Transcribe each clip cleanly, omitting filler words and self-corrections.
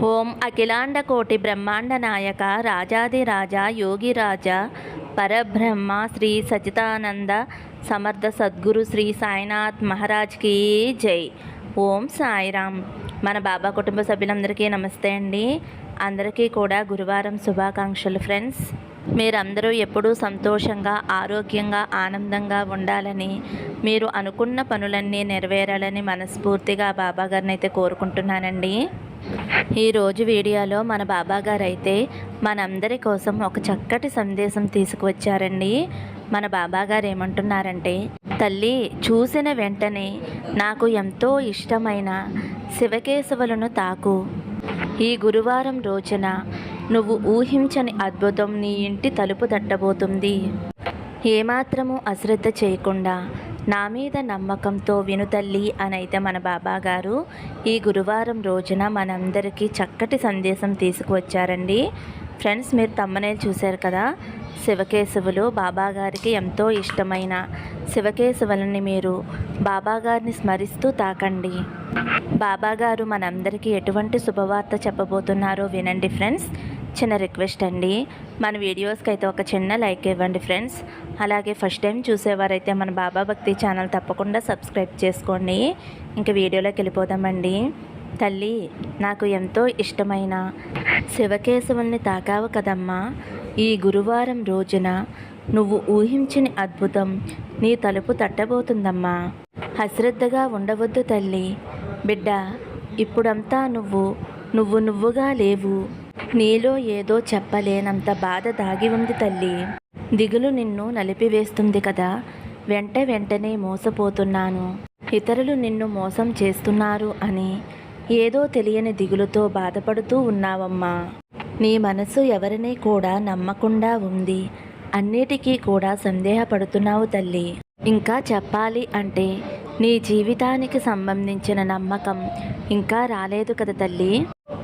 ఓం అఖిలాండకోటి బ్రహ్మాండ నాయక రాజాదిరాజ యోగిరాజ పరబ్రహ్మ శ్రీ సచితానంద సమర్థ సద్గురు శ్రీ సాయినాథ్ మహారాజ్కి జై. ఓం సాయిరామ్. మన బాబా కుటుంబ సభ్యులందరికీ నమస్తే అండి. అందరికీ కూడా గురువారం శుభాకాంక్షలు ఫ్రెండ్స్. మీరందరూ ఎప్పుడూ సంతోషంగా, ఆరోగ్యంగా, ఆనందంగా ఉండాలని, మీరు అనుకున్న పనులన్నీ నెరవేరాలని మనస్ఫూర్తిగా బాబా గారిని అయితే కోరుకుంటున్నానండి. ఈరోజు వీడియోలో మన బాబాగారు అయితే మనందరి కోసం ఒక చక్కటి సందేశం తీసుకువచ్చారండి. మన బాబాగారు ఏమంటున్నారంటే, తల్లి, చూసిన వెంటనే నాకు ఎంతో ఇష్టమైన శివకేశవులను తాకు. ఈ గురువారం రోజున నువ్వు ఊహించని అద్భుతం నీ ఇంటి తలుపు తట్టబోతుంది. ఏమాత్రము అశ్రద్ధ చేయకుండా నా మీద నమ్మకంతో విను తల్లి అని అయితే మన బాబాగారు ఈ గురువారం రోజున మనందరికీ చక్కటి సందేశం తీసుకువచ్చారండి. ఫ్రెండ్స్, మీరు తమ్మనేలు చూశారు కదా, శివకేశవులు బాబాగారికి ఎంతో ఇష్టమైన శివకేశవులని మీరు బాబాగారిని స్మరిస్తూ తాకండి. బాబాగారు మనందరికీ ఎటువంటి శుభవార్త చెప్పబోతున్నారో వినండి ఫ్రెండ్స్. చిన్న రిక్వెస్ట్ అండి, మన వీడియోస్కి అయితే ఒక చిన్న లైక్ ఇవ్వండి ఫ్రెండ్స్. అలాగే ఫస్ట్ టైం చూసేవారైతే మన బాబా భక్తి ఛానల్ తప్పకుండా సబ్స్క్రైబ్ చేసుకోండి. ఇంక వీడియోలోకి వెళ్ళిపోదామండి. తల్లి, నాకు ఎంతో ఇష్టమైన శివకేశవుల్ని తాకావు కదమ్మా. ఈ గురువారం రోజున నువ్వు ఊహించని అద్భుతం నీ తలుపు తట్టబోతుందమ్మా. అశ్రద్ధగా ఉండవద్దు తల్లి. బిడ్డ, ఇప్పుడంతా నువ్వుగా లేవు. నీలో ఏదో చెప్పలేనంత బాధ దాగి ఉంది తల్లి. దిగులు నిన్ను నలిపివేస్తుంది కదా. వెంటనే మోసపోతున్నాను, ఇతరులు నిన్ను మోసం చేస్తున్నారు అని ఏదో తెలియని దిగులుతో బాధపడుతూ ఉన్నావమ్మా. నీ మనసు ఎవరిని కూడా నమ్మకుండా ఉంది. అన్నిటికీ కూడా సందేహపడుతున్నావు తల్లి. ఇంకా చెప్పాలి అంటే నీ జీవితానికి సంబంధించిన నమ్మకం ఇంకా రాలేదు కదా తల్లి.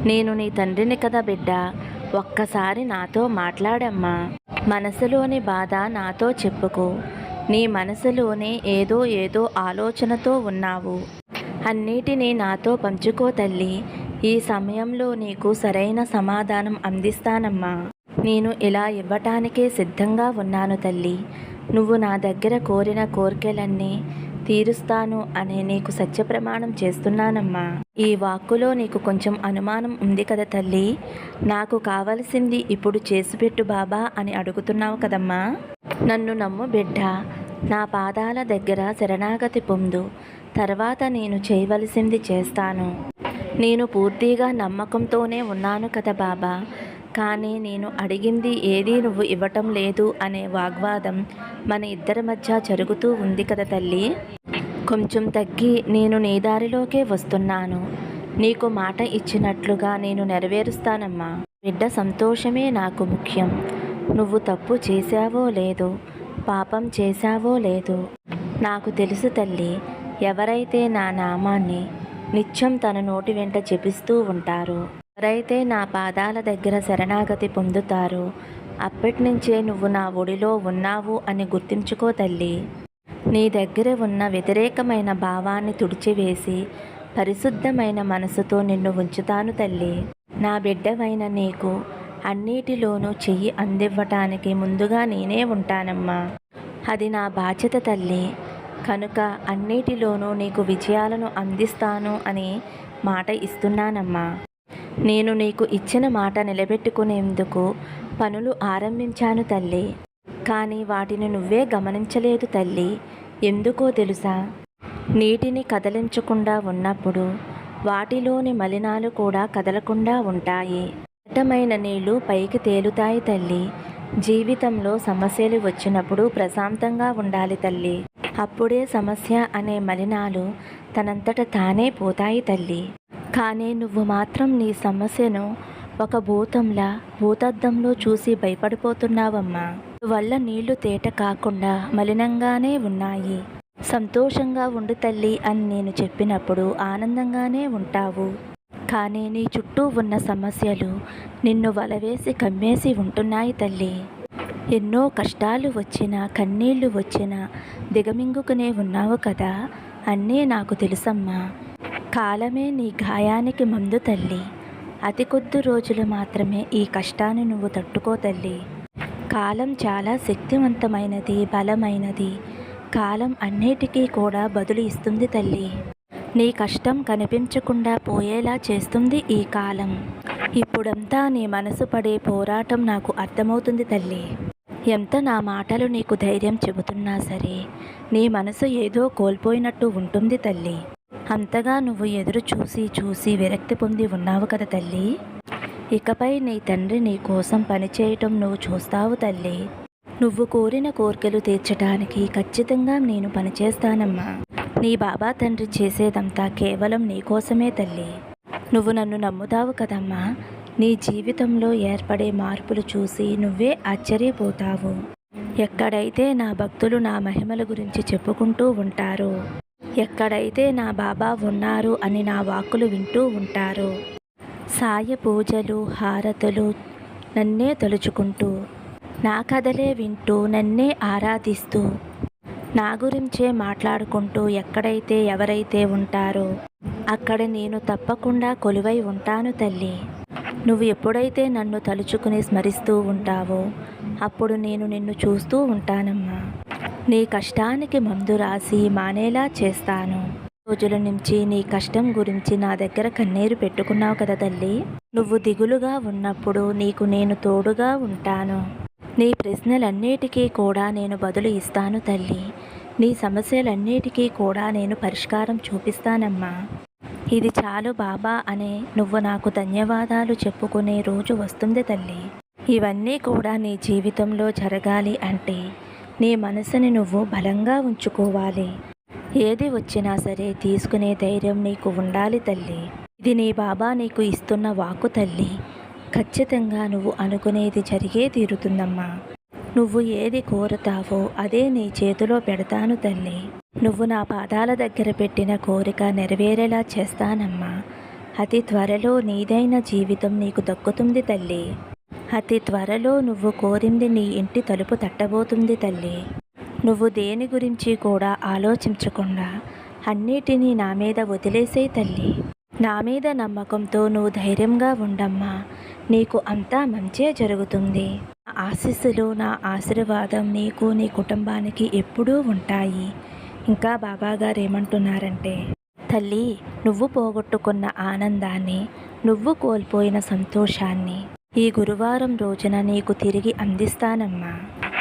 నేను నీ తండ్రిని కదా బిడ్డ. ఒక్కసారి నాతో మాట్లాడమ్మా. మనసులోని బాధ నాతో చెప్పుకో. నీ మనసులోనే ఏదో ఆలోచనతో ఉన్నావు. అన్నిటినీ నాతో పంచుకో తల్లి. ఈ సమయంలో నీకు సరైన సమాధానం అందిస్తానమ్మా. నేను ఇలా ఇవ్వటానికే సిద్ధంగా ఉన్నాను తల్లి. నువ్వు నా దగ్గర కోరిన కోరికలన్నీ తీరుస్తాను అనే నీకు సత్యప్రమాణం చేస్తున్నానమ్మా. ఈ వాక్కులో నీకు కొంచెం అనుమానం ఉంది కదా తల్లి. నాకు కావలసింది ఇప్పుడు చేసిపెట్టు బాబా అని అడుగుతున్నావు కదమ్మా. నన్ను నమ్ము బిడ్డ. నా పాదాల దగ్గర శరణాగతి పొందు. తర్వాత నేను చేయవలసింది చేస్తాను. నేను పూర్తిగా నమ్మకంతోనే ఉన్నాను కదా బాబా. కానీ నేను అడిగింది ఏదీ నువ్వు ఇవ్వటం లేదు అనే వాగ్వాదం మన ఇద్దరి మధ్య జరుగుతూ ఉంది కదా తల్లి. కొంచెం తగ్గి నేను నీ దారిలోకే వస్తున్నాను. నీకు మాట ఇచ్చినట్లుగా నేను నెరవేరుస్తానమ్మా. బిడ్డ సంతోషమే నాకు ముఖ్యం. నువ్వు తప్పు చేశావో లేదో, పాపం చేశావో లేదో నాకు తెలుసు తల్లి. ఎవరైతే నా నామాన్ని నిత్యం తన నోటి వెంట జపిస్తూ ఉంటారో, ఎవరైతే నా పాదాల దగ్గర శరణాగతి పొందుతారో, అప్పటినుంచే నువ్వు నా ఒడిలో ఉన్నావు అని గుర్తించుకో తల్లి. నీ దగ్గర ఉన్న వ్యతిరేకమైన భావాన్ని తుడిచివేసి పరిశుద్ధమైన మనసుతో నిన్ను ఉంచుతాను తల్లి. నా బిడ్డవైన నీకు అన్నిటిలోనూ చెయ్యి అందివ్వటానికి ముందుగా నేనే ఉంటానమ్మా. అది నా బాధ్యత తల్లి. కనుక అన్నిటిలోనూ నీకు విజయాలను అందిస్తాను అని మాట ఇస్తున్నానమ్మా. నేను నీకు ఇచ్చిన మాట నిలబెట్టుకునేందుకు పనులు ఆరంభించాను తల్లి. కానీ వాటిని నువ్వే గమనించలేదు తల్లి. ఎందుకో తెలుసా? నీటిని కదిలించకుండా ఉన్నప్పుడు వాటిలోని మలినాలు కూడా కదలకుండా ఉంటాయి. దట్టమైన నీళ్లు పైకి తేలుతాయి తల్లి. జీవితంలో సమస్యలు వచ్చినప్పుడు ప్రశాంతంగా ఉండాలి తల్లి. అప్పుడే సమస్య అనే మలినాలు తనంతట తానే పోతాయి తల్లి. కానీ నువ్వు మాత్రం నీ సమస్యను ఒక భూతద్దంలో చూసి భయపడిపోతున్నావమ్మా. వల్ల నీళ్లు తేట కాకుండా మలినంగానే ఉన్నాయి. సంతోషంగా ఉండు తల్లి అని నేను చెప్పినప్పుడు ఆనందంగానే ఉంటావు. కానీ నీ చుట్టూ ఉన్న సమస్యలు నిన్ను వలవేసి కమ్మేసి ఉంటున్నాయి తల్లి. ఎన్నో కష్టాలు వచ్చినా, కన్నీళ్లు వచ్చినా దిగమింగుకునే ఉన్నావు కదా. అన్నీ నాకు తెలుసమ్మా. కాలమే నీ గాయానికి మందు తల్లి. అతి కొద్ది రోజులు మాత్రమే ఈ కష్టాన్ని నువ్వు తట్టుకో తల్లి. కాలం చాలా శక్తివంతమైనది, బలమైనది. కాలం అన్నిటికీ కూడా బదులు ఇస్తుంది తల్లి. నీ కష్టం కనిపించకుండా పోయేలా చేస్తుంది ఈ కాలం. ఇప్పుడంతా నీ మనసు పడే పోరాటం నాకు అర్థమవుతుంది తల్లి. ఎంత నా మాటలు నీకు ధైర్యం చెబుతున్నా సరే నీ మనసు ఏదో కోల్పోయినట్టు ఉంటుంది తల్లి. అంతగా నువ్వు ఎదురు చూసి చూసి విరక్తి పొంది ఉన్నావు కదా తల్లి. ఇకపై నీ తండ్రి నీ కోసం పనిచేయటం నువ్వు చూస్తావు తల్లి. నువ్వు కోరిన కోరికలు తీర్చడానికి ఖచ్చితంగా నేను పనిచేస్తానమ్మా. నీ బాబా తండ్రి చేసేదంతా కేవలం నీ కోసమే తల్లి. నువ్వు నన్ను నమ్ముతావు కదమ్మా. నీ జీవితంలో ఏర్పడే మార్పులు చూసి నువ్వే ఆశ్చర్యపోతావు. ఎక్కడైతే నా భక్తులు నా మహిమల గురించి చెప్పుకుంటూ ఉంటారో, ఎక్కడైతే నా బాబా ఉన్నారు అని నా వాక్కులు వింటూ ఉంటారో, సాయ పూజలు హారతులు నన్నే తలుచుకుంటూ, నా కథలే వింటూ నన్నే ఆరాధిస్తూ, నా గురించే మాట్లాడుకుంటూ ఎక్కడైతే ఎవరైతే ఉంటారో అక్కడ నేను తప్పకుండా కొలువై ఉంటాను తల్లి. నువ్వు ఎప్పుడైతే నన్ను తలుచుకుని స్మరిస్తూ ఉంటావో అప్పుడు నేను నిన్ను చూస్తూ ఉంటానమ్మా. నీ కష్టానికి మందు రాసి మానేలా చేస్తాను. రోజుల నుంచి నీ కష్టం గురించి నా దగ్గర కన్నీరు పెట్టుకున్నావు కదా తల్లి. నువ్వు దిగులుగా ఉన్నప్పుడు నీకు నేను తోడుగా ఉంటాను. నీ ప్రశ్నలన్నిటికీ కూడా నేను బదులు ఇస్తాను తల్లి. నీ సమస్యలన్నిటికీ కూడా నేను పరిష్కారం చూపిస్తానమ్మా. ఇది చాలు బాబా అనే నువ్వు నాకు ధన్యవాదాలు చెప్పుకునే రోజు వస్తుంది తల్లి. ఇవన్నీ కూడా నీ జీవితంలో జరగాలి అంటే నీ మనసుని నువ్వు బలంగా ఉంచుకోవాలి. ఏది వచ్చినా సరే తీసుకునే ధైర్యం నీకు ఉండాలి తల్లి. ఇది నీ బాబా నీకు ఇస్తున్న వాక్కు తల్లి. ఖచ్చితంగా నువ్వు అనుకునేది జరిగే తీరుతుందమ్మా. నువ్వు ఏది కోరుతావో అదే నీ చేతిలో పెడతాను తల్లి. నువ్వు నా పాదాల దగ్గర పెట్టిన కోరిక నెరవేరేలా చేస్తానమ్మా. అతి త్వరలో నీదైన జీవితం నీకు దక్కుతుంది తల్లి. అతి త్వరలో నువ్వు కోరింది నీ ఇంటి తలుపు తట్టబోతుంది తల్లి. నువ్వు దేని గురించి కూడా ఆలోచించకుండా అన్నిటినీ నా మీద వదిలేసే తల్లి. నా మీద నమ్మకంతో నువ్వు ధైర్యంగా ఉండమ్మా. నీకు అంతా మంచే జరుగుతుంది. నా ఆశీస్సులు నా ఆశీర్వాదం నీకు నీ కుటుంబానికి ఎప్పుడూ ఉంటాయి. ఇంకా బాబాగారు ఏమంటున్నారంటే, తల్లి నువ్వు పోగొట్టుకున్న ఆనందాన్ని, నువ్వు కోల్పోయిన సంతోషాన్ని ఈ గురువారం రోజున నీకు తిరిగి అందిస్తానమ్మా.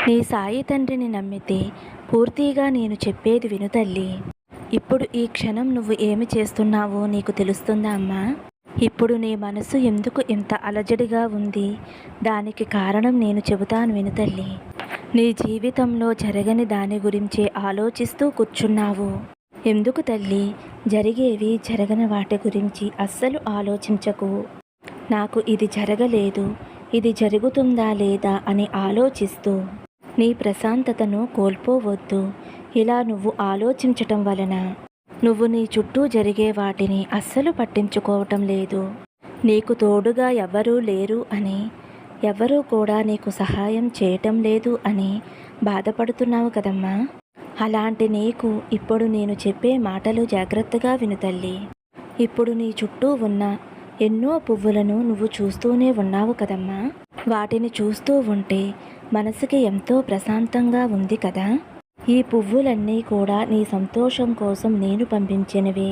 నీ సాయి తండ్రిని నమ్మితే పూర్తిగా నేను చెప్పేది విను తల్లి. ఇప్పుడు ఈ క్షణం నువ్వు ఏమి చేస్తున్నావో నీకు తెలుస్తుందా అమ్మా? ఇప్పుడు నీ మనసు ఎందుకు ఇంత అలజడిగా ఉంది? దానికి కారణం నేను చెబుతాను విను తల్లి. నీ జీవితంలో జరగని దాని గురించే ఆలోచిస్తూ కూర్చున్నావు. ఎందుకు తల్లి? జరిగేవి జరగని వాటి గురించి అస్సలు ఆలోచించకు. నాకు ఇది జరగలేదు, ఇది జరుగుతుందా లేదా అని ఆలోచిస్తూ నీ ప్రశాంతతను కోల్పోవద్దు. ఇలా నువ్వు ఆలోచించటం వలన నువ్వు నీ చుట్టూ జరిగే వాటిని అస్సలు పట్టించుకోవటం లేదు. నీకు తోడుగా ఎవరూ లేరు అని, ఎవరూ కూడా నీకు సహాయం చేయటం లేదు అని బాధపడుతున్నావు కదమ్మా. అలాంటి నీకు ఇప్పుడు నేను చెప్పే మాటలు జాగ్రత్తగా విను తల్లి. ఇప్పుడు నీ చుట్టూ ఉన్న ఎన్నో పువ్వులను నువ్వు చూస్తూనే ఉన్నావు కదమ్మా. వాటిని చూస్తూ ఉంటే మనసుకి ఎంతో ప్రశాంతంగా ఉంది కదా. ఈ పువ్వులన్నీ కూడా నీ సంతోషం కోసం నేను పంపించినవే.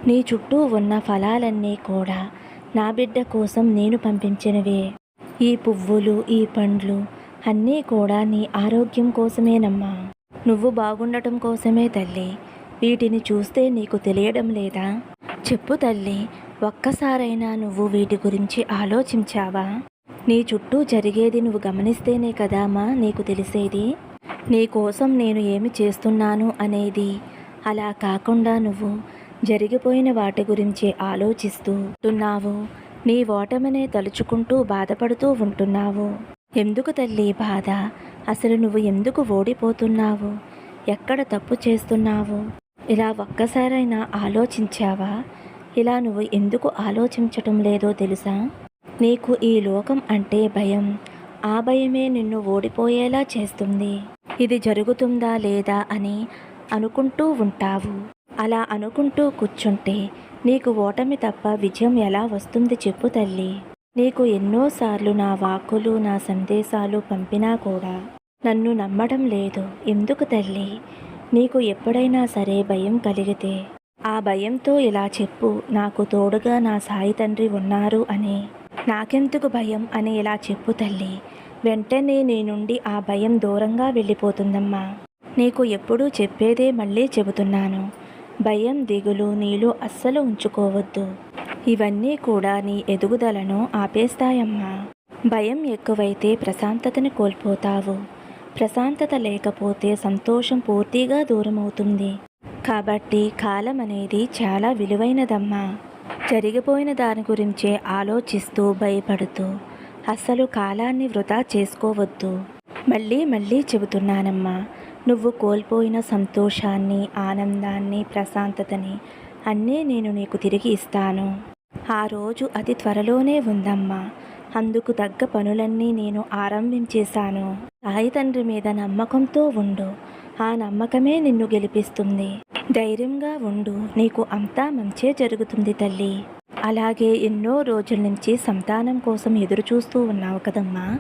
నీ చుట్టూ ఉన్న ఫలాలన్నీ కూడా నా బిడ్డ కోసం నేను పంపించినవే. ఈ పువ్వులు, ఈ పండ్లు అన్నీ కూడా నీ ఆరోగ్యం కోసమేనమ్మా. నువ్వు బాగుండటం కోసమే తల్లి. వీటిని చూస్తే నీకు తెలియడం లేదా? చెప్పు తల్లి, ఒక్కసారైనా నువ్వు వీటి గురించి ఆలోచించావా? నీ చుట్టూ జరిగేది నువ్వు గమనిస్తేనే కదామా నీకు తెలిసేది. నీ కోసం నేను ఏమి చేస్తున్నాను అనేది. అలా కాకుండా నువ్వు జరిగిపోయిన వాటి గురించి ఆలోచిస్తూ ఉంటున్నావు. నీ ఓటమినే తలుచుకుంటూ బాధపడుతూ ఉంటున్నావు. ఎందుకు తల్లి బాధ? అసలు నువ్వు ఎందుకు ఓడిపోతున్నావు? ఎక్కడ తప్పు చేస్తున్నావు? ఇలా ఒక్కసారైనా ఆలోచించావా? ఇలా నువ్వు ఎందుకు ఆలోచించటం లేదో తెలుసా? నీకు ఈ లోకం అంటే భయం. ఆ భయమే నిన్ను ఓడిపోయేలా చేస్తుంది. ఇది జరుగుతుందా లేదా అని అనుకుంటూ ఉంటావు. అలా అనుకుంటూ కూర్చుంటే నీకు ఓటమి తప్ప విజయం ఎలా వస్తుంది చెప్పు తల్లి. నీకు ఎన్నోసార్లు నా వాక్కులు నా సందేశాలు పంపినా కూడా నన్ను నమ్మడం లేదు. ఎందుకు తల్లి? నీకు ఎప్పుడైనా సరే భయం కలిగితే ఆ భయంతో ఇలా చెప్పు, నాకు తోడుగా నా సాయి తండ్రి ఉన్నారు అని. నాకెందుకు భయం అని ఇలా చెప్పు తల్లి. వెంటనే నీ నుండి ఆ భయం దూరంగా వెళ్ళిపోతుందమ్మా. నీకు ఎప్పుడూ చెప్పేదే మళ్ళీ చెబుతున్నాను. భయం దిగులు నీలో అస్సలు ఉంచుకోవద్దు. ఇవన్నీ కూడా నీ ఎదుగుదలను ఆపేస్తాయమ్మా. భయం ఎక్కువైతే ప్రశాంతతని కోల్పోతావు. ప్రశాంతత లేకపోతే సంతోషం పూర్తిగా దూరమవుతుంది. కాబట్టి కాలం అనేది చాలా విలువైనదమ్మా. జరిగిపోయిన దాని గురించే ఆలోచిస్తూ భయపడుతూ అస్సలు కాలాన్ని వృధా చేసుకోవద్దు. మళ్ళీ మళ్ళీ చెబుతున్నానమ్మా, నువ్వు కోల్పోయిన సంతోషాన్ని ఆనందాన్ని ప్రశాంతతని అన్నీ నేను నీకు తిరిగి ఇస్తాను. ఆ రోజు అతి త్వరలోనే ఉందమ్మా. అందుకు తగ్గ పనులన్నీ నేను ఆరంభించేశాను. సాయి తండ్రి మీద నమ్మకంతో ఉండు. ఆ నమ్మకమే నిన్ను గెలిపిస్తుంది. ధైర్యంగా ఉండు. నీకు అంతా మంచే జరుగుతుంది తల్లి. అలాగే ఎన్నో రోజుల నుంచి సంతానం కోసం ఎదురు చూస్తూ ఉన్నావు కదమ్మా.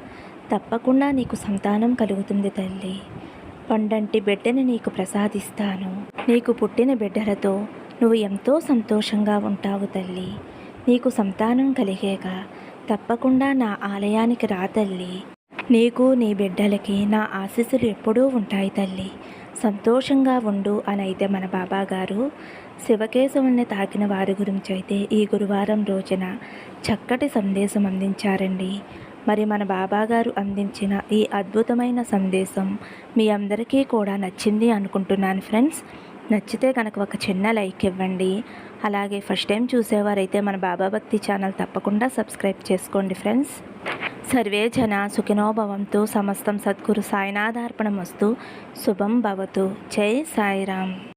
తప్పకుండా నీకు సంతానం కలుగుతుంది తల్లి. పండంటి బిడ్డని నీకు ప్రసాదిస్తాను. నీకు పుట్టిన బిడ్డలతో నువ్వు ఎంతో సంతోషంగా ఉంటావు తల్లి. నీకు సంతానం కలిగాక తప్పకుండా నా ఆలయానికి రా తల్లి. నీకు నీ బిడ్డలకి నా ఆశీస్సులు ఎప్పుడూ ఉంటాయి తల్లి. సంతోషంగా ఉండు అని అయితే మన బాబాగారు శివకేశవుల్ని తాకిన వారి గురించి అయితే ఈ గురువారం రోజున చక్కటి సందేశం అందించారండి. మరి మన బాబాగారు అందించిన ఈ అద్భుతమైన సందేశం మీ అందరికీ కూడా నచ్చింది అనుకుంటున్నాను ఫ్రెండ్స్. నచ్చితే కనుక ఒక చిన్న లైక్ ఇవ్వండి. అలాగే ఫస్ట్ టైం చూసేవారైతే మన బాబా భక్తి ఛానల్ తప్పకుండా సబ్స్క్రైబ్ చేసుకోండి ఫ్రెండ్స్. సర్వే జన సుఖినో భవంతు. సమస్తం సద్గురు సాయినాథార్పణమస్తు. శుభం భవతు. జై సాయిరామ్.